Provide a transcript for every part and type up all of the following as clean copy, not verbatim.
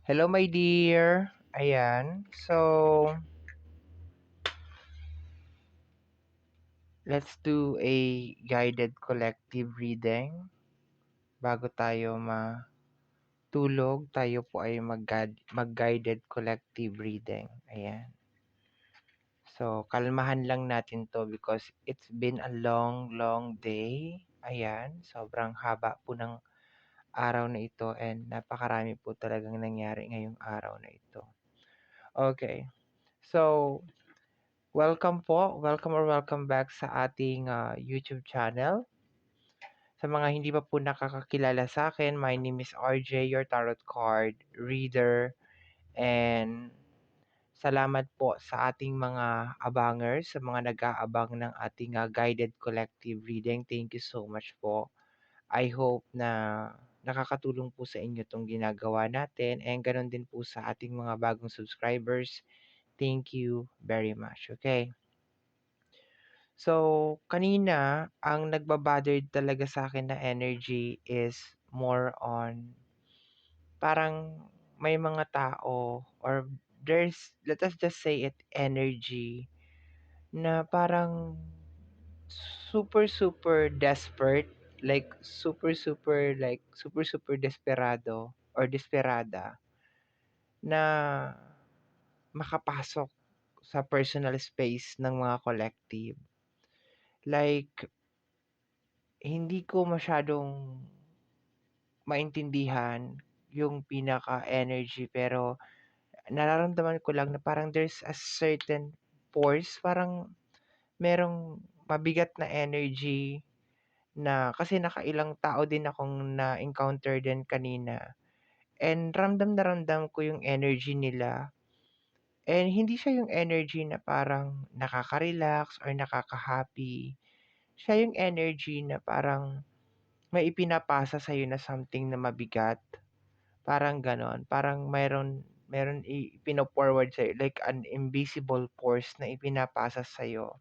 Hello, my dear. Ayan. So, let's do a guided collective reading. Bago tayo matulog, tayo po ay mag-guided collective reading. Ayan. So, kalmahan lang natin to because it's been a long, long day. Ayan. Sobrang haba po ng araw na ito and napakarami po talagang nangyari ngayong araw na ito. Okay. So, welcome back sa ating YouTube channel. Sa mga hindi pa po nakakakilala sa akin, my name is RJ, your tarot card reader. And salamat po sa ating mga abangers, sa mga nag-aabang ng ating guided collective reading. Thank you so much po. I hope na nakakatulong po sa inyo itong ginagawa natin. And ganoon din po sa ating mga bagong subscribers. Thank you very much. Okay. So, kanina, ang nagba-bother talaga sa akin na energy is more on parang may mga tao or let us just say it, energy na parang super desperate, super desperado or desperada na makapasok sa personal space ng mga collective. Like, hindi ko masyadong maintindihan yung pinaka-energy pero nararamdaman ko lang na parang there's a certain force, parang merong mabigat na energy na kasi nakailang tao din akong na-encounter din kanina and ramdam na ramdam ko yung energy nila and hindi siya yung energy na parang nakaka-relax or nakaka-happy. Siya yung energy na parang may ipinapasa sa'yo na something na mabigat. Parang gano'n. Parang meron pino-forward sa'yo, like an invisible force na ipinapasa sa'yo.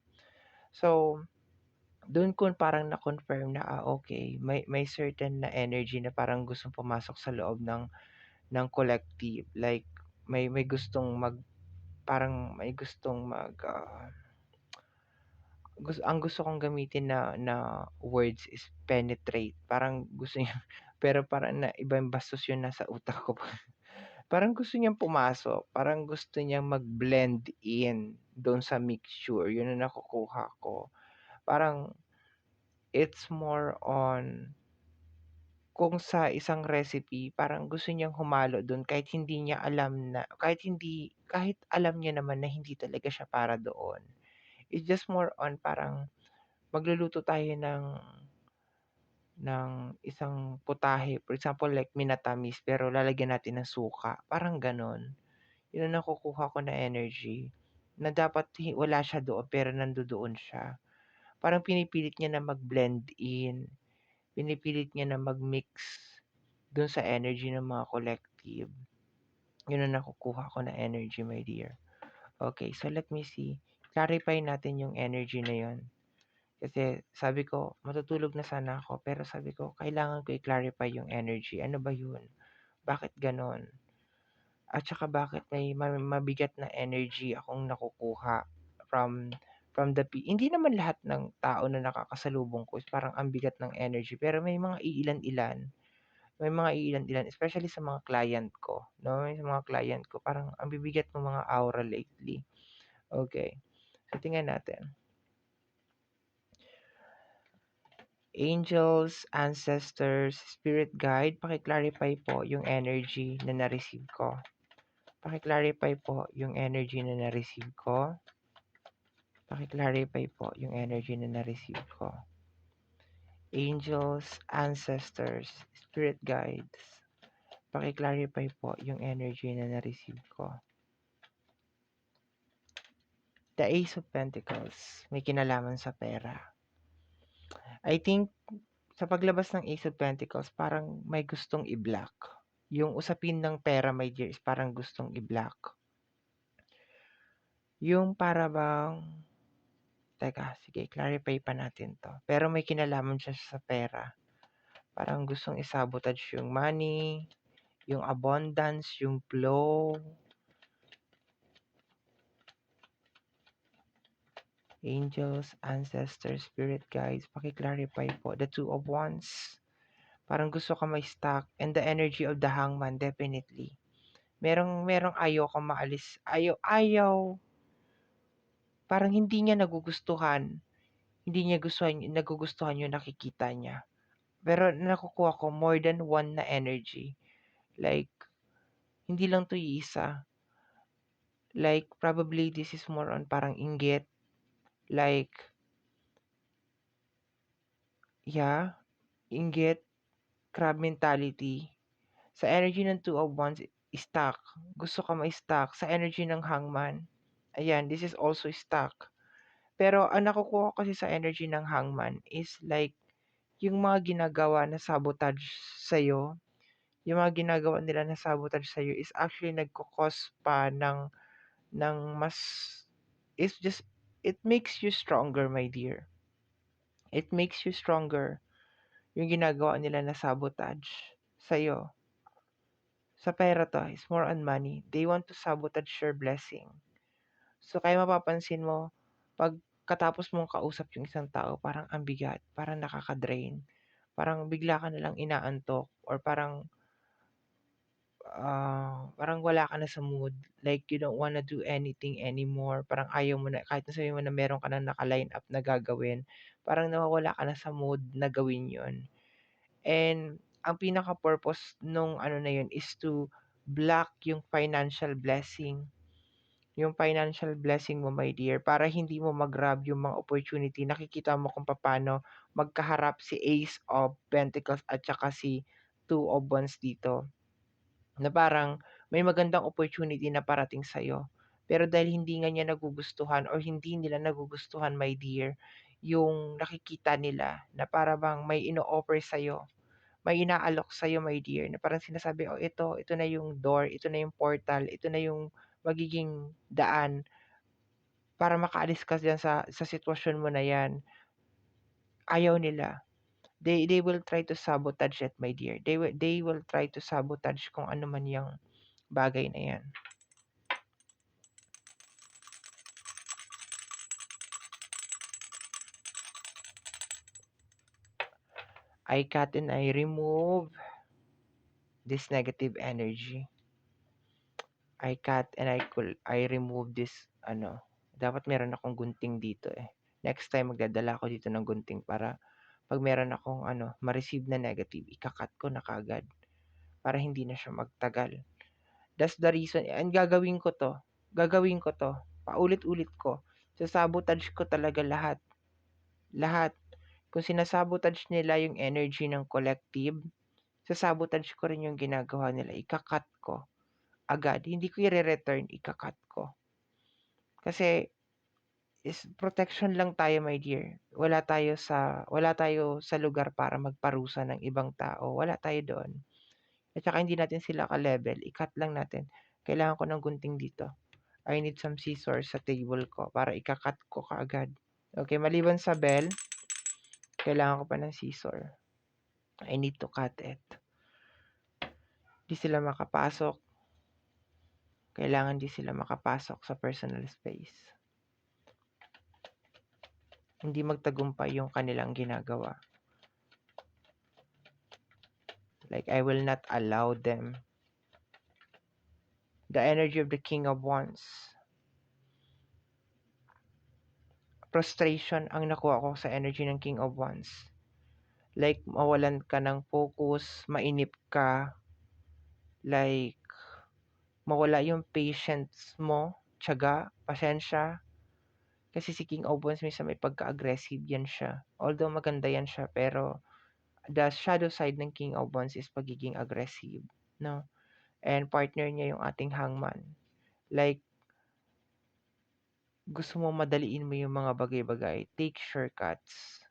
So, do'n ko parang na-confirm na, okey, may certain na energy na parang gustong pumasok sa loob ng collective. Like may gustong parang may gustong ang gusto kong gamitin na words is penetrate. Parang gusto niya pero parang na ibang bastos yun nasa utak ko. Parang gusto niyang pumasok, parang gusto niyang mag-blend in do'n sa mixture, yun ang nakukuha ko. Parang it's more on kung sa isang recipe parang gusto niyang humalo do'n kahit alam niya naman na hindi talaga siya para doon. It's just more on parang magluluto tayo ng isang putahe, for example like minatamis pero lalagyan natin ng suka, parang gano'n. Yun ang nakukuha ko na energy, na dapat wala siya doon pero nandodoon siya. Parang pinipilit niya na mag-blend in, pinipilit niya na mag-mix dun sa energy ng mga collective. Yun ang nakukuha ko na energy, my dear. Okay, so let me see. Clarify natin yung energy na yun. Kasi sabi ko, matutulog na sana ako, pero sabi ko, kailangan ko i-clarify yung energy. Ano ba yun? Bakit ganon? At saka bakit may mabigat na energy akong nakukuha from hindi naman lahat ng tao na nakakasalubong ko is parang ang bigat ng energy, pero may mga iilan-ilan especially sa mga client ko, 'no, sa mga client ko parang ang bibigat ng mga aura lately. Okay, so tingnan natin. Angels, ancestors, spirit guide, paki-clarify po yung energy na na-receive ko. Paki-clarify po yung energy na na-receive ko. Paki-clarify po yung energy na na-receive ko. Angels, ancestors, spirit guides, paki-clarify po yung energy na na-receive ko. The Ace of Pentacles, may kinalaman sa pera. I think sa paglabas ng Ace of Pentacles, parang may gustong i-block. Yung usapin ng pera, my dear, is parang gustong i-block. Yung para bang teka, sige, clarify pa natin 'to. Pero may kinalaman siya sa pera. Parang gustong i-sabotage yung money, yung abundance, yung flow. Angels, ancestors, spirit guides, paki-clarify po. The Two of Wands. Parang gusto ka may-stuck. And the energy of the Hangman, definitely. Merong ayaw kang maalis. Ayaw. Parang hindi niya nagugustuhan. Hindi niya nagugustuhan yung nakikita niya. Pero nakukuha ko more than one na energy. Like, hindi lang to iisa. Like, probably this is more on parang inggit. Like, yeah, inggit, crab mentality. Sa energy ng Two of Wands, stuck. Gusto ka ma-stuck. Sa energy ng Hangman, ayan, this is also stuck. Pero ang nakukuha ko kasi sa energy ng Hangman is like, yung mga ginagawa na sabotage sa'yo, yung mga ginagawa nila na sabotage sa'yo is actually nagko-cause pa ng mas, it's just, it makes you stronger, my dear. It makes you stronger yung ginagawa nila na sabotage sa'yo. Sa pera 'to, is more on money. They want to sabotage your blessing. So, kaya mapapansin mo, pagkatapos mong kausap yung isang tao, parang ang bigat, parang nakaka-drain. Parang bigla ka nalang inaantok or parang wala ka na sa mood. Like, you don't wanna do anything anymore. Parang ayaw mo na, kahit na sabihin mo na meron ka na naka-line up na gagawin, parang nawawala ka na sa mood na gawin yon. And ang pinaka-purpose nung ano na yun is to block yung financial blessing. Yung financial blessing mo, my dear, para hindi mo mag-grab yung mga opportunity. Nakikita mo kung paano magkaharap si Ace of Pentacles at saka si Two of Wands dito. Na parang may magandang opportunity na parating sa'yo. Pero dahil hindi nga niya nagugustuhan or hindi nila nagugustuhan, my dear, yung nakikita nila na para bang may ino-offer sa'yo, may inaalok sa'yo, my dear, na parang sinasabi, "Oh, ito na yung door, ito na yung portal, ito na yung magiging daan para makaalis ka diyan sa sitwasyon mo na 'yan." Ayaw nila. They will try to sabotage it, my dear. They will try to sabotage kung ano man yung bagay na 'yan. I cut and I remove this negative energy. I cut and I remove this dapat meron akong gunting dito eh. Next time magdadala ako dito ng gunting para pag meron akong ma-receive na negative, ika-cut ko na kaagad para hindi na siya magtagal. That's the reason and gagawin ko 'to, paulit-ulit ko. Sasabotage ko talaga lahat, lahat. Kung sinasabotage nila yung energy ng collective, sasabotage ko rin yung ginagawa nila, ika-cut ko agad. Hindi ko ire-return, ika-cut ko. Kasi is protection lang tayo, my dear. Wala tayo sa lugar para magparusa ng ibang tao. Wala tayo doon. At saka hindi natin sila ka-level. I-cut lang natin. Kailangan ko ng gunting dito. I need some scissors sa table ko para ika-cut ko kaagad. Okay, maliban sa bell, kailangan ko pa ng scissor. I need to cut it. Di sila makapasok. Kailangan di sila makapasok sa personal space. Hindi magtagumpay yung kanilang ginagawa. Like, I will not allow them. The energy of the King of Wands. Frustration ang nakuha ko sa energy ng King of Wands. Like, mawalan ka ng focus, mainip ka, like, mawala yung patience mo, tiyaga, pasensya. Kasi si King of Wands minsan may pagka-aggressive yan siya. Although maganda yan siya, pero the shadow side ng King of Wands is pagiging aggressive, no? And partner niya yung ating hangman. Like, gusto mo madaliin mo yung mga bagay-bagay, take shortcuts.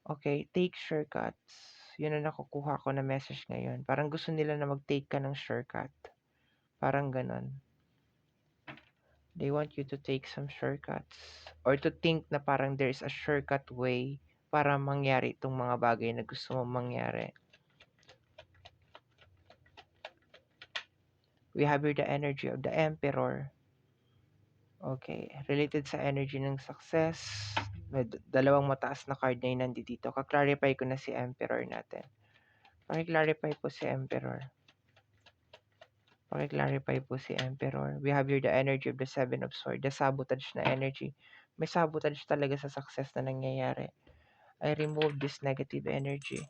Okay, take shortcuts. Yun ang nakukuha ko na message ngayon. Parang gusto nila na mag-take ka ng shortcut. Parang ganon. They want you to take some shortcuts. Or to think na parang there's a shortcut way para mangyari itong mga bagay na gusto mong mangyari. We have here the energy of the Emperor. Okay, related sa energy ng success. May dalawang mataas na card na yung nandito. Ka-clarify ko na si Emperor natin. Paki-clarify po si Emperor. Paki-clarify po si Emperor. We have here the energy of the Seven of Swords, the sabotage na energy. May sabotage talaga sa success na nangyayari. I remove this negative energy.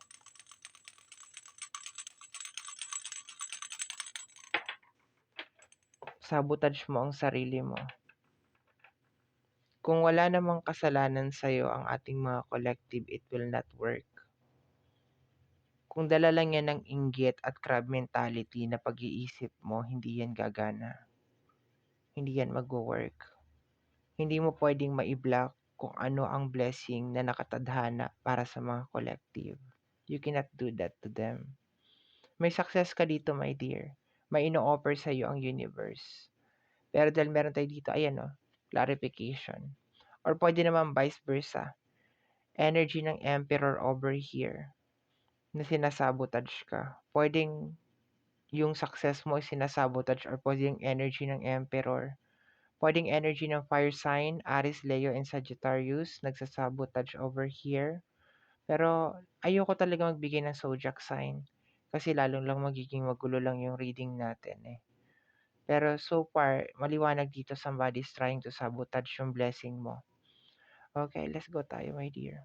Sabotage mo ang sarili mo. Kung wala namang kasalanan sa'yo ang ating mga collective, it will not work. Kung dala lang yan ng inggit at crab mentality na pag-iisip mo, hindi yan gagana. Hindi yan magwo-work. Hindi mo pwedeng ma-block kung ano ang blessing na nakatadhana para sa mga collective. You cannot do that to them. May success ka dito, my dear. May ino-offer sa'yo ang universe. Pero dahil meron tayo dito, ayan o, clarification. Or pwede naman vice versa. Energy ng Emperor over here na sinasabotage ka. Pwedeng yung success mo ay sinasabotage or pwedeng energy ng Emperor. Pwedeng energy ng fire sign, Aries, Leo, and Sagittarius, nagsasabotage over here. Pero ayoko talaga magbigay ng zodiac sign kasi lalong lang magiging magulo lang yung reading natin eh. Pero so far, maliwanag dito somebody's trying to sabotage yung blessing mo. Okay, let's go tayo, my dear.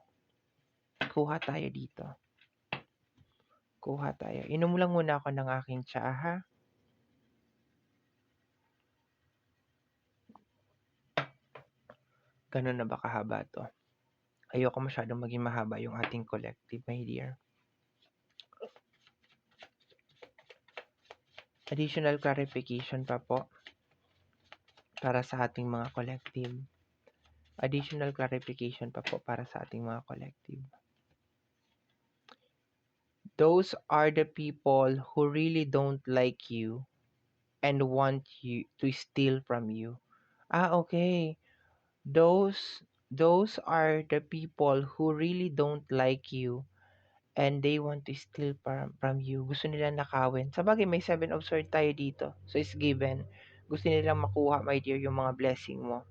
Kuha tayo dito. Kuha tayo. Inom lang muna ako ng aking tsaa, ha? Ganun na ba kahaba to? Ayoko masyadong maging mahaba yung ating collective, my dear. Additional clarification pa po para sa ating mga collective. Additional clarification pa po para sa ating mga collective. Those are the people who really don't like you and want you to steal from you. Okay. Those are the people who really don't like you and they want to steal from you. Gusto nila nakawin. Sabagay, may 7 of swords tayo dito. So, it's given. Gusto nilang makuha, my dear, yung mga blessing mo.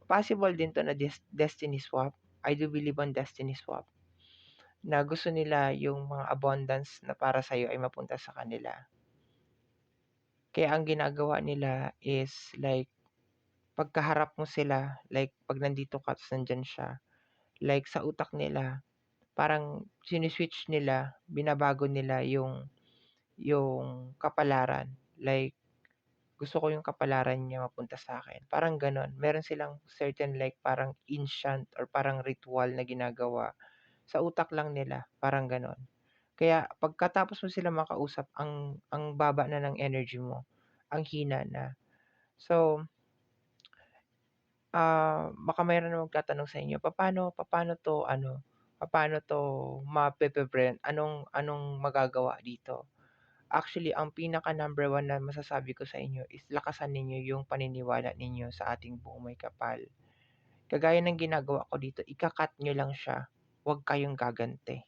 Possible din to na destiny swap. I do believe on destiny swap. Na gusto nila yung mga abundance na para sa'yo ay mapunta sa kanila. Kaya ang ginagawa nila is like, pagkaharap mo sila, like pag nandito ka, tapos nandyan siya, like sa utak nila, parang siniswitch nila, binabago nila yung kapalaran. Like, gusto ko yung kapalaran niya mapunta sa akin. Parang ganon. Meron silang certain like parang enchant or parang ritual na ginagawa. Sa utak lang nila. Parang ganon. Kaya pagkatapos mo sila makausap, ang baba na ng energy mo. Ang hina na. So, baka mayroon na magtatanong sa inyo, paano to mape-prevent? Anong magagawa dito? Actually, ang pinaka number one na masasabi ko sa inyo is lakasan ninyo yung paniniwala ninyo sa ating buong may kapal. Kagaya ng ginagawa ko dito, ika-cut nyo lang siya. Huwag kayong gagante.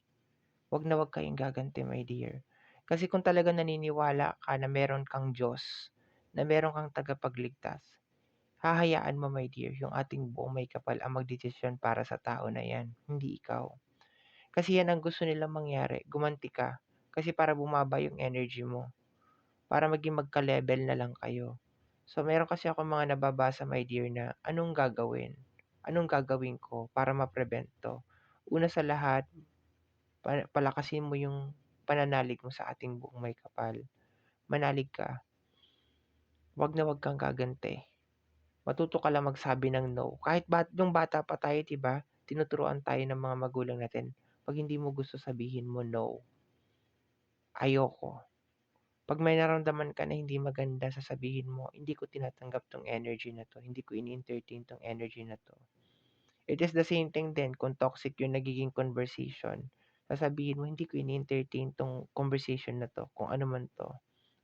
Huwag kayong gagante, my dear. Kasi kung talaga naniniwala ka na meron kang Diyos, na meron kang tagapagligtas, hahayaan mo, my dear, yung ating buong may kapal ang magdesisyon para sa tao na yan, hindi ikaw. Kasi yan ang gusto nilang mangyari, gumanti ka. Kasi para bumaba yung energy mo. Para maging magka-level na lang kayo. So, meron kasi ako mga nababasa, my dear, na anong gagawin? Anong gagawin ko para ma-prevent to? Una sa lahat, palakasin mo yung pananalig mo sa ating buong may kapal. Manalig ka. Wag kang gagante. Matuto ka lang magsabi ng no. Kahit nung bata pa tayo, 'di ba? Tinuturuan tayo ng mga magulang natin. Pag hindi mo gusto, sabihin mo no. Ayoko. Pag may nararamdaman ka na hindi maganda, sasabihin mo, hindi ko tinatanggap tong energy na to. Hindi ko ini-entertain tong energy na to. It is the same thing din kung toxic yung nagiging conversation. Sasabihin mo, hindi ko ini-entertain tong conversation na to, kung ano man to.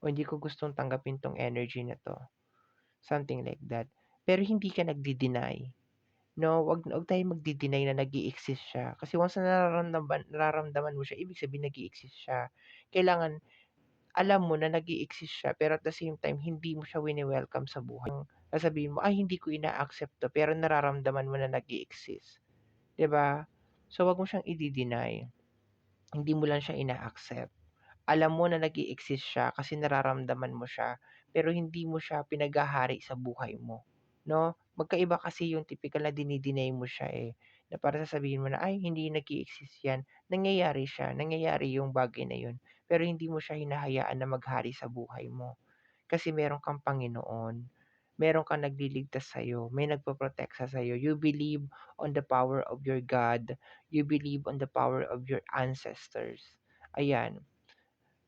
O hindi ko gustong tanggapin tong energy na to. Something like that. Pero hindi ka nagdi-deny. No, wag tayong magdi-deny na nag-i-exist siya. Kasi once na nararamdaman mo siya, ibig sabihin nag-i-exist siya. Kailangan alam mo na nag-i-exist siya pero at the same time hindi mo siya wini-welcome sa buhay. Sasabihin mo, "Ay hindi ko ina-accept 'to," pero nararamdaman mo na nag-i-exist, 'di ba? So, 'wag mo siyang i-de-deny, hindi mo lang siya ina-accept. Alam mo na nag-i-exist siya kasi nararamdaman mo siya, pero hindi mo siya pinaghahari sa buhay mo, 'no? Magkaiba kasi yung tipikal na dini-deny mo siya, eh, na para sasabihin mo na, "Ay hindi nag-i-exist 'yan." Nangyayari siya, nangyayari yung bagay na yun, pero hindi mo siya hinahayaan na maghari sa buhay mo. Kasi meron kang Panginoon, meron kang nagliligtas sa'yo, may nagpoprotekta sa'yo. You believe on the power of your God, you believe on the power of your ancestors. Ayan.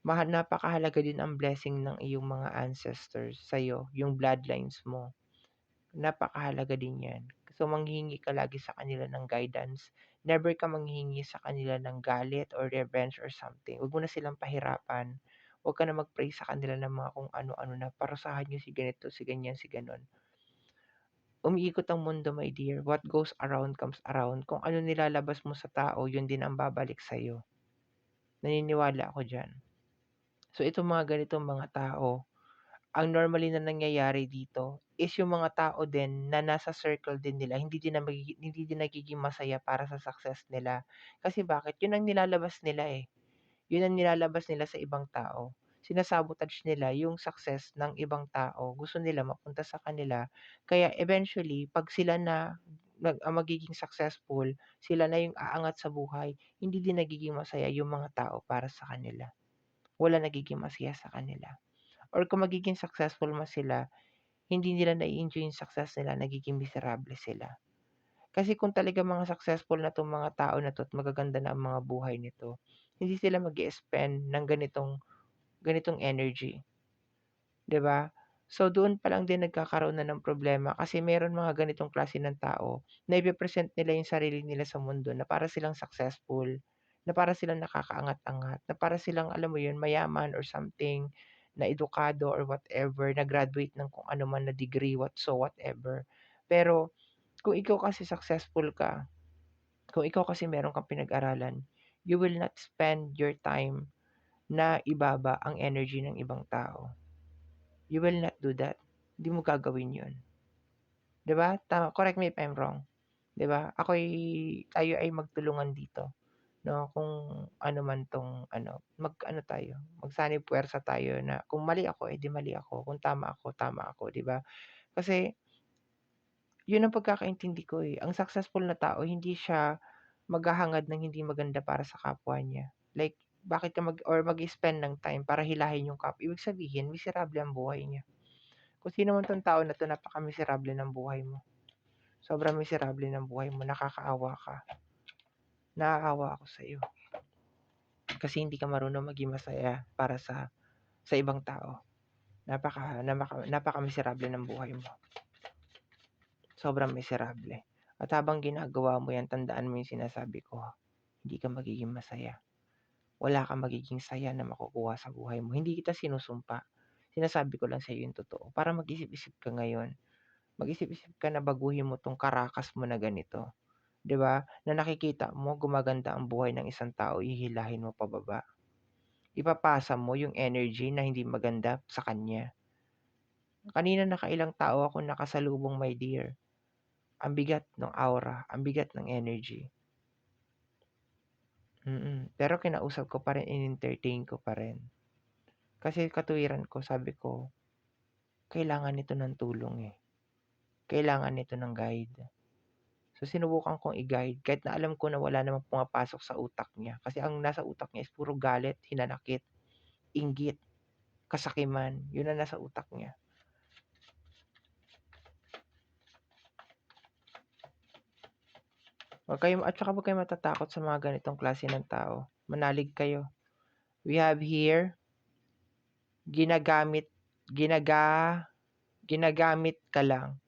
Napakahalaga din ang blessing ng iyong mga ancestors sa'yo, yung bloodlines mo. Napakahalaga din 'yan. So, manghihingi ka lagi sa kanila ng guidance. Never ka manghihingi sa kanila ng galit or revenge or something. Huwag mo na silang pahirapan. Huwag ka na mag-pray sa kanila ng mga kung ano-ano na parusahan niyo si ganito, si ganyan, si gano'n. Umiikot ang mundo, my dear. What goes around comes around. Kung ano nilalabas mo sa tao, yun din ang babalik sa'yo. Naniniwala ako diyan. So, itong mga ganitong mga tao, ang normally na nangyayari dito is yung mga tao din na nasa circle din nila hindi din nagiging masaya para sa success nila. Kasi bakit? Yun ang nilalabas nila, eh. Yun ang nilalabas nila sa ibang tao. Sinasabotage nila yung success ng ibang tao. Gusto nila mapunta sa kanila. Kaya eventually 'pag sila na magiging successful, sila na yung aangat sa buhay, hindi din nagiging masaya yung mga tao para sa kanila. Wala nagiging masaya sa kanila. Or kung magiging successful man sila, hindi nila nai-enjoy yung success nila, nagiging miserable sila. Kasi kung talagang mga successful na 'tong mga tao na 'to at magaganda na ang mga buhay nito, hindi sila mag-i-spend ng ganitong energy, 'di ba? So, doon pa lang din nagkakaroon na ng problema kasi meron mga ganitong klase ng tao na ipe-present nila yung sarili nila sa mundo na para silang successful, na para silang nakakaangat-angat, na para silang alam mo yun, mayaman or something, na edukado or whatever, na graduate ng kung ano man na degree, whatever. Pero kung ikaw kasi successful ka, kung ikaw kasi meron kang pinag-aralan, you will not spend your time na ibaba ang energy ng ibang tao. You will not do that. Hindi mo gagawin 'yun, 'di ba? Correct me if I'm wrong, 'di ba? Tayo ay magtulungan dito, 'no, kung ano man 'tong ano, mag-ano tayo, magsanib puwersa tayo na kung mali ako, eh, mali ako, kung tama ako, 'di ba? Kasi 'yun ang pagkakaintindi ko, eh, ang successful na tao hindi siya maghahangad ng hindi maganda para sa kapwa niya. Like, bakit ka mag-i-spend ng time para hilahin yung ibig sabihin miserable ang buhay niya. Kung sino man 'tong tao na 'to, napakamiserable ng buhay mo. Sobrang miserable ng buhay mo, nakakaawa ka. Naaawa ako sa'yo. Kasi hindi ka marunong maging masaya para sa ibang tao. Napakamiserable ng buhay mo. Sobrang miserable. At habang ginagawa mo 'yan, tandaan mo yung sinasabi ko, hindi ka magiging masaya. Wala kang magiging saya na makukuha sa buhay mo. Hindi kita sinusumpa. Sinasabi ko lang sa'yo yung totoo para mag-isip-isip ka ngayon. Mag-isip-isip ka na baguhin mo 'tong karakas mo na ganito. 'Di ba, na nakikita mo gumaganda ang buhay ng isang tao, hihilahin mo pababa. Ipapasa mo yung energy na hindi maganda sa kanya. Kanina nakailang tao akong nakasalubong, my dear. Ang bigat ng aura, ang bigat ng energy. Pero kinausap ko pa rin, in-entertain ko pa rin. Kasi katuwiran ko, sabi ko, kailangan nito ng tulong, eh. Kailangan nito ng guide. So, sinubukan kong i-guide kahit na alam ko na wala namang pumapasok sa utak niya. Kasi ang nasa utak niya is puro galit, hinanakit, inggit, kasakiman. Yun ang nasa utak niya. At saka huwag kayong matatakot sa mga ganitong klase ng tao. Manalig kayo. We have here, ginagamit, ginaga, ginagamit ka lang.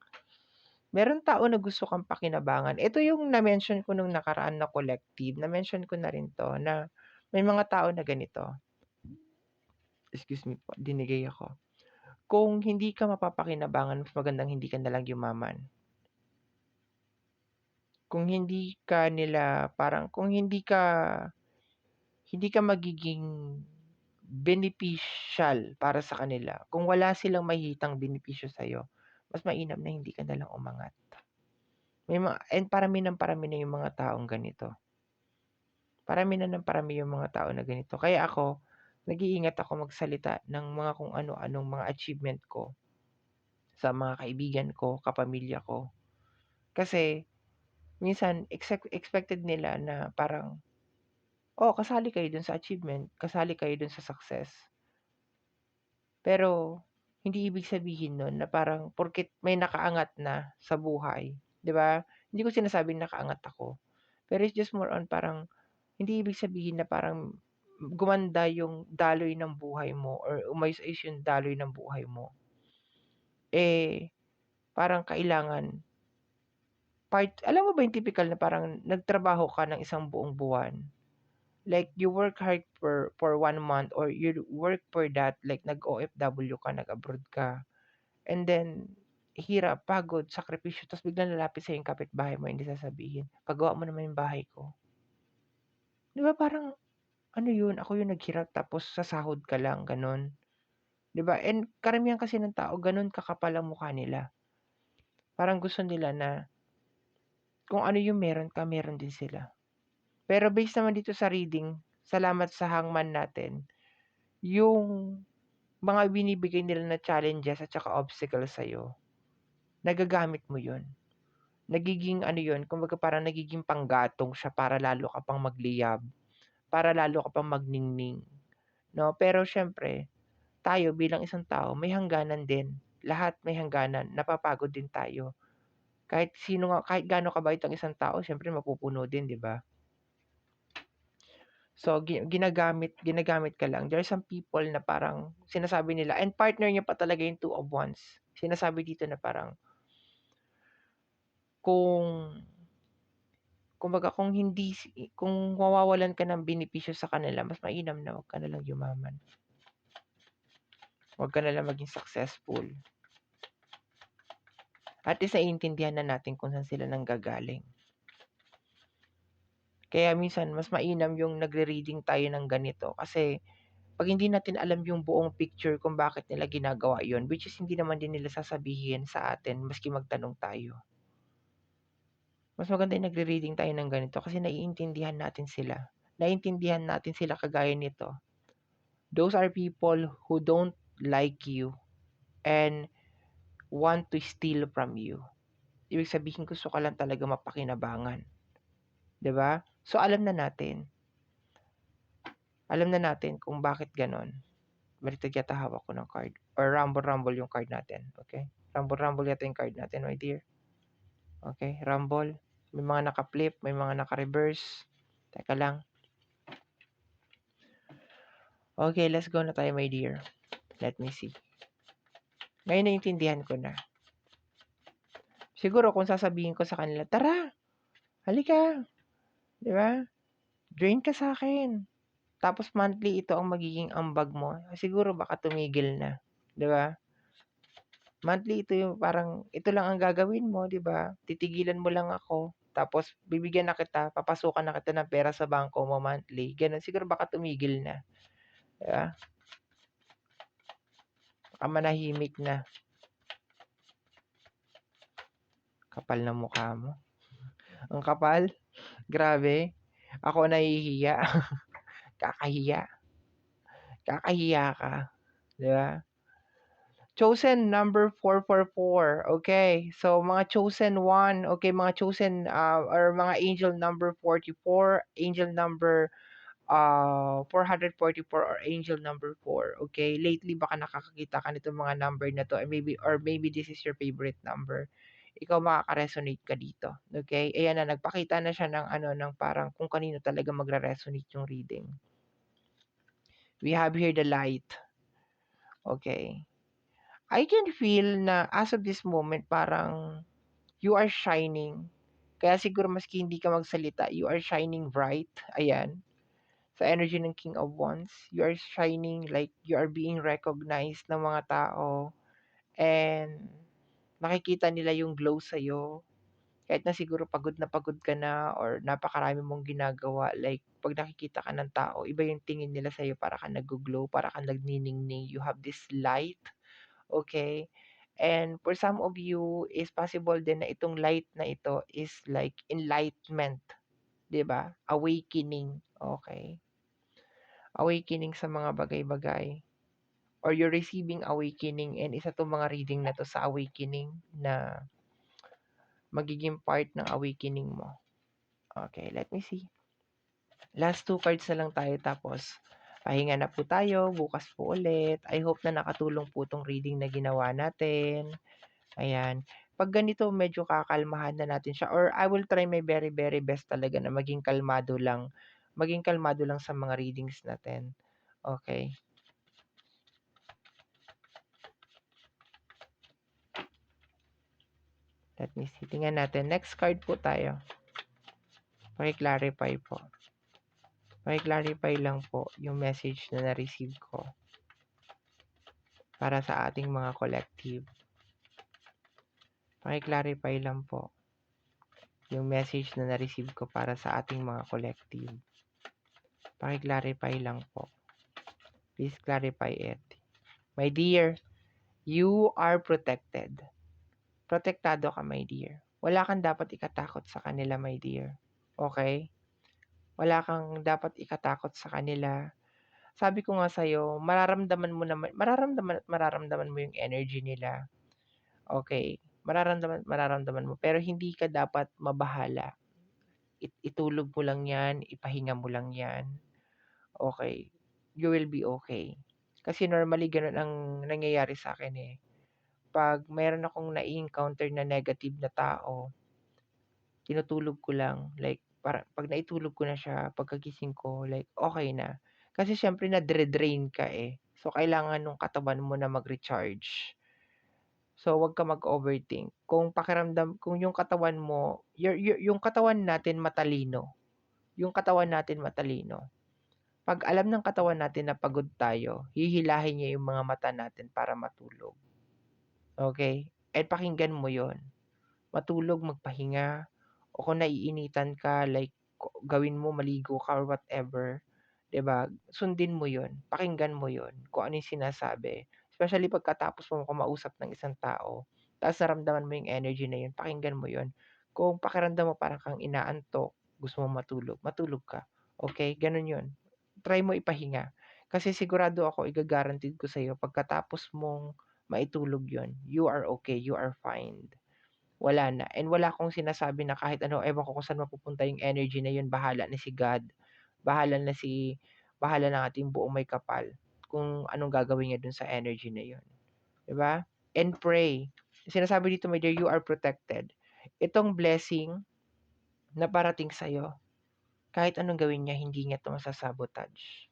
Meron tao na gusto kang pakinabangan. Ito yung na-mention ko nung nakaraan na collective. Na-mention ko na rin to na may mga tao na ganito. Excuse me po, dinigay ako. Kung hindi ka mapapakinabangan, mas magandang hindi ka nalang yumaman. Kung hindi ka nila parang kung hindi ka magiging beneficial para sa kanila. Kung wala silang makikitang benepisyo sa'yo, mas mainam na hindi ka na lang umangat. And parami na yung mga taong ganito. Parami na ng parami yung mga tao na ganito. Kaya ako, nag-iingat ako magsalita ng mga kung ano-anong mga achievement ko sa mga kaibigan ko, kapamilya ko. Kasi minsan expected nila na parang, oh, kasali kayo dun sa achievement, kasali kayo dun sa success. Pero hindi ibig sabihin nun na parang porket may nakaangat na sa buhay, 'di ba? Hindi ko sinasabing nakaangat ako. Pero it's just more on parang hindi ibig sabihin na parang gumanda yung daloy ng buhay mo or umayos-ayos yung daloy ng buhay mo. Eh, parang kailangan alam mo ba yung typical na parang nagtrabaho ka ng isang buong buwan? Like you work hard for 1 month or you work for that like nag-OFW ka, nag-abroad ka. And then hirap, pagod, sakripisyo tapos biglang lalapit sa'yo yung kapitbahay mo, hindi sasabihin, "Pagawa mo naman yung bahay ko." 'Di ba parang ano yun, ako yung naghirap tapos sasahod ka lang, gano'n. 'Di ba? And karamihan kasi ng tao gano'n kakapal ang mukha nila. Parang gusto nila na kung ano yung meron ka, meron din sila. Pero based naman dito sa reading, salamat sa hangman natin, yung mga binibigay nila na challenges at saka obstacles sa'yo, nagagamit mo yun. Nagiging ano yun, kumbaga parang nagiging panggatong siya para lalo ka pang magliyab, para lalo ka pang magningning, 'no? Pero siyempre, tayo bilang isang tao may hangganan din. Lahat may hangganan, napapagod din tayo. Kahit gaano kabait ang isang tao siyempre mapupuno din, 'di ba? So, ginagamit ka lang. There are some people na parang sinasabi nila and partner niya pa talaga yung two of wands. Sinasabi dito na parang kung kumbaga kung mawawalan ka ng benepisyo sa kanila, mas mainam na 'wag ka na lang yumaman. 'Wag ka na lang maging successful. At least naiintindihan na natin kung saan sila nanggagaling. Kaya minsan mas mainam yung nagre-reading tayo ng ganito kasi 'pag hindi natin alam yung buong picture kung bakit nila ginagawa yun, which is hindi naman din nila sasabihin sa atin maski magtanong tayo. Mas maganda yung nagre-reading tayo ng ganito kasi naiintindihan natin sila. Naiintindihan natin sila kagaya nito. Those are people who don't like you and want to steal from you. Ibig sabihin gusto ka lang talaga mapakinabangan, 'di ba? So alam na natin. Alam na natin kung bakit gano'n. Baliktad yata hawak ko ng card or rumble-rumble yung card natin, okay? Rumble-rumble yata yung card natin, my dear. Okay, rumble. May mga naka-flip, may mga naka-reverse. Teka lang. Okay, let's go na tayo, my dear. Let me see. Ngayon naintindihan ko na. Siguro kung sasabihin ko sa kanila, "Tara, halika." 'Di ba? "Join ka sa akin." Tapos monthly ito ang magiging ambag mo, siguro baka tumigil na, 'di ba? Monthly ito yung parang ito lang ang gagawin mo, 'di ba? Titigilan mo lang ako, tapos bibigyan na kita, papasukan na kita ng pera sa bangko mo monthly, gano'n. Siguro baka tumigil na, 'di ba? Baka manahimik na. Kapal ng mukha mo. Ang kapal, grabe. Ako nahihiya. Kakahiya. Kakahiya ka, 'di ba? Chosen number 444. Okay. So mga chosen one, okay, mga chosen or mga angel number 44, angel number 444 or angel number 4. Okay? Lately baka nakakakita ka nitong mga number na to or maybe this is your favorite number. Ikaw makaka-resonate ka dito. Okay? Ayan na nagpakita na siya ng ano ng parang kung kanino talaga magre-resonate yung reading. We have here the light. Okay. I can feel na as of this moment parang you are shining. Kaya siguro maski hindi ka magsalita, you are shining bright. Ayan. Sa energy ng King of Wands, you are shining like you are being recognized ng mga tao and nakikita nila yung glow sa'yo. Kahit na siguro pagod na pagod ka na or napakarami mong ginagawa, like 'pag nakikita ka ng tao, iba yung tingin nila sa'yo, para kang naggo-glow, para kang nagniningning, you have this light, okay? And for some of you is possible din na itong light na ito is like enlightenment, 'di ba? Awakening, okay? Awakening sa mga bagay-bagay or you're receiving awakening, and isa 'tong mga reading na 'to sa awakening na magiging part ng awakening mo. Okay, let me see. Last 2 cards na lang tayo tapos pahinga na po tayo, bukas po ulit. I hope na nakatulong po 'tong reading na ginawa natin. Ayan. 'Pag ganito medyo kakalmahan na natin siya, or I will try my very, very best talaga na maging kalmado lang sa mga readings natin. Okay. Let me see. Tingnan natin. Next card po tayo. Paki-clarify po. Paki-clarify lang po yung message na na-receive ko para sa ating mga collective. Paki-clarify lang po yung message na na-receive ko para sa ating mga collective. Paki-clarify lang po. Please clarify it. My dear, you are protected. Protektado ka, my dear. Wala kang dapat ikatakot sa kanila, my dear. Okay? Wala kang dapat ikatakot sa kanila. Sabi ko nga sa'yo, mararamdaman mo yung energy nila. Okay? Mararamdaman mo. Pero hindi ka dapat mabahala. Itulog mo lang yan, ipahinga mo lang yan. Okay? You will be okay. Kasi normally ganun ang nangyayari sa akin eh. 'Pag meron akong nai-encounter na negative na tao, tinutulog ko lang. Like, para 'pag naitulog ko na siya, pagkagising ko, like, okay na. Kasi siyempre nadre-drain ka eh. So, kailangan nung katawan mo na mag-recharge. So, 'wag ka mag-overthink. Kung yung katawan mo, yung katawan natin matalino. Yung katawan natin matalino. 'Pag alam ng katawan natin na pagod tayo, hihilahin niya yung mga mata natin para matulog. Okay? At pakinggan mo yon. Matulog, magpahinga, o kung naiinitan ka, like gawin mo, maligo ka or whatever, 'di ba? Sundin mo 'yon, pakinggan mo 'yon, kung ano yung sinasabi. Especially pagkatapos mo kumausap ng isang tao, tapos naramdaman mo yung energy na 'yun, pakinggan mo 'yon. Kung pakiramdam mo parang kang inaantok, gusto mo matulog, matulog ka. Okay? Gano'n 'yun. Try mo ipahinga. Kasi sigurado ako, iga-guaranteed ko sa'yo, pagkatapos mong maitulog 'yon, you are okay, you are fine. Wala na, and wala akong sinasabi na kahit ano, ewan ko kung saan mapupunta yung energy na yun, bahala na si God, bahala ng ating buong may kapal kung anong gagawin niya dun sa energy na yun, 'di ba? And pray. Sinasabi dito, my dear, you are protected. Itong blessing na parating sa'yo, kahit anong gawin niya, hindi niya 'to masa-sabotage.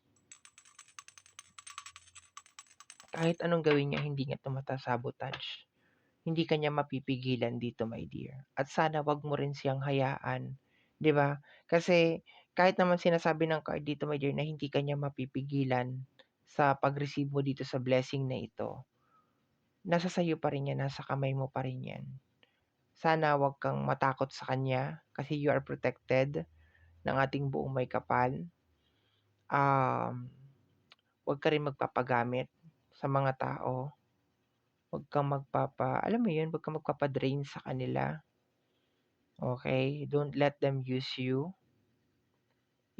Kahit anong gawin niya, hindi niya 'to masa-sabotage. Hindi ka niya mapipigilan dito, my dear. At sana 'wag mo rin siyang hayaan, 'di ba? Kasi kahit naman sinasabi ng card dito, my dear, na hindi ka niya mapipigilan sa pag-receive mo dito sa blessing na ito, nasa sa'yo pa rin 'yan, nasa kamay mo pa rin 'yan. Sana 'wag kang matakot sa kanya kasi you are protected ng ating buong may kapal. Um, 'Wag ka rin magpapagamit sa mga tao. 'Wag kang alam mo 'yun, 'wag kang magpapa-drain sa kanila. Okay, don't let them use you.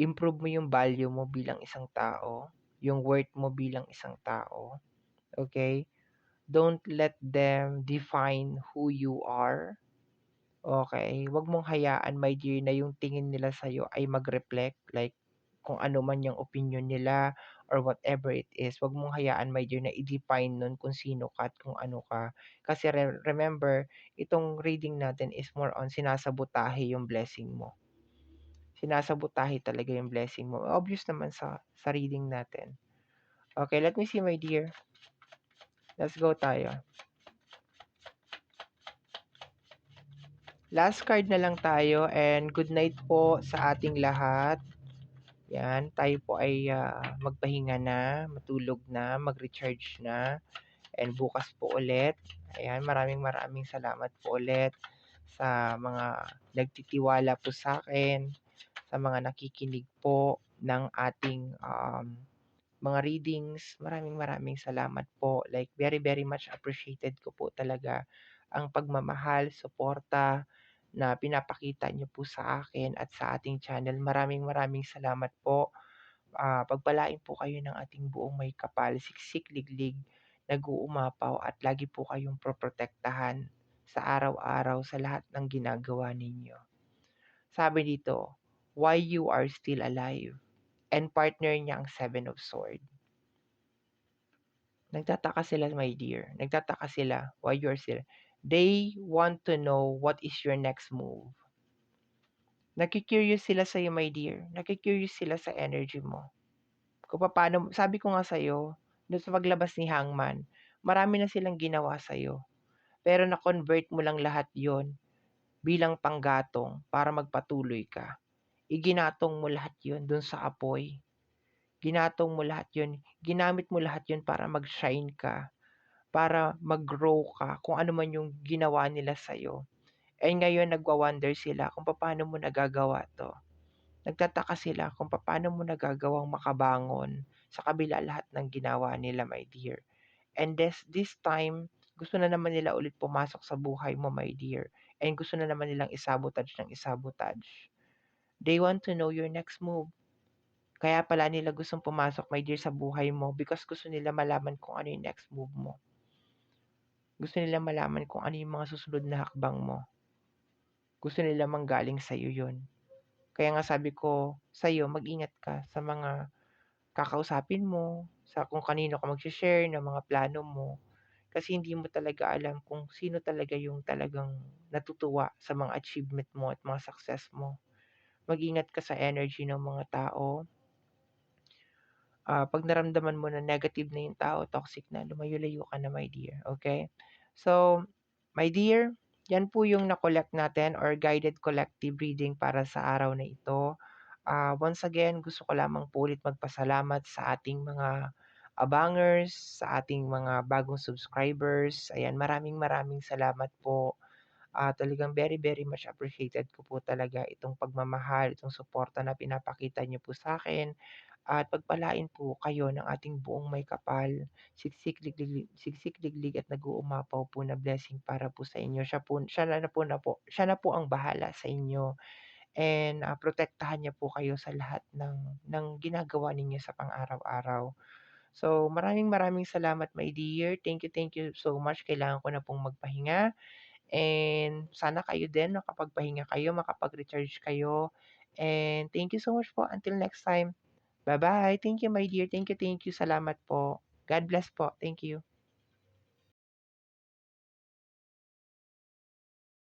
Improve mo yung value mo bilang isang tao, yung worth mo bilang isang tao, okay? Don't let them define who you are, okay? Huwag mong hayaan, my dear, na yung tingin nila sa'yo ay mag-reflect, like kung ano man yung opinion nila or whatever it is. Huwag mong hayaan, my dear, na i-define nun kung sino ka at kung ano ka. Kasi remember, itong reading natin is more on sinasabotahe yung blessing mo. Sinasabotahe talaga yung blessing mo. Obvious naman sa reading natin. Okay, let me see, my dear. Let's go tayo. Last card na lang tayo, and good night po sa ating lahat. Yan, tayo po ay magpahinga na, matulog na, mag-recharge na, and bukas po ulit. Ayan, maraming salamat po ulit sa mga nagtitiwala po sa'kin, sa mga nakikinig po ng ating, mga readings. Maraming maraming salamat po. Like very, very much appreciated ko po talaga ang pagmamahal, suporta na pinapakita niyo po sa akin at sa ating channel. Maraming maraming salamat po. Pagpalain po kayo ng ating buong may kapal, siksik, liglig, nag-uumapaw at lagi po kayong proprotektahan sa araw-araw sa lahat ng ginagawa ninyo. Sabi dito, why you are still alive. And partner niya ang Seven of Swords. Nagtataka sila, my dear. Nagtataka sila why you are still. They want to know what is your next move. Naki-curious sila sa'yo, my dear. Naki-curious sila sa energy mo. Kung papaano sabi ko nga sa'yo, dun sa paglabas ni Hangman, marami na silang ginawa sa'yo, pero na-convert mo lang lahat yon bilang panggatong para magpatuloy ka. Iginatong mo lahat yon dun sa apoy. Ginatong mo lahat yon, ginamit mo lahat yon para mag-shine ka, para mag-grow ka, kung ano man yung ginawa nila sa'yo. Eh ngayon nagwa-wonder sila kung papaano mo nagagawa 'to. Nagtataka sila kung papaano mo nagagawang makabangon sa kabila lahat ng ginawa nila, my dear. And this time, gusto na naman nila ulit pumasok sa buhay mo, my dear. And gusto na naman nilang isabotage ng isabotage. They want to know your next move. Kaya pala nila gustong pumasok, my dear, sa buhay mo because gusto nila malaman kung ano yung next move mo. Gusto nila malaman kung ano yung mga susunod na hakbang mo. Gusto nila manggaling sa'yo yun. Kaya nga sabi ko sa'yo, mag-ingat ka sa mga kakausapin mo, sa kung kanino ka mag-share ng mga plano mo. Kasi hindi mo talaga alam kung sino talaga yung talagang natutuwa sa mga achievement mo at mga success mo. Mag-ingat ka sa energy ng mga tao. 'Pag naramdaman mo na negative na yung tao, toxic na, lumayo-layo ka na, my dear, okay? So, my dear, yan po yung na-collect natin or guided collective reading para sa araw na ito. Once again, gusto ko lamang po ulit magpasalamat sa ating mga abangers, sa ating mga bagong subscribers. Ayan, maraming maraming salamat po. Talagang very, very much appreciated ko po talaga itong pagmamahal, itong suporta na pinapakita niyo po sa akin. At pagpalain po kayo ng ating buong may kapal, siksik, liglig at nag-uumapaw po na blessing para po sa inyo. Siya na po ang bahala sa inyo and protektahan niya po kayo sa lahat ng ginagawa ninyo sa pang-araw-araw. So, maraming maraming salamat, my dear. Thank you so much. Kailangan ko na pong magpahinga and sana kayo din makapagpahinga kayo, makapag-recharge kayo. And thank you so much po. Until next time. Bye-bye. Thank you, my dear. Thank you, thank you. Salamat po. God bless po. Thank you.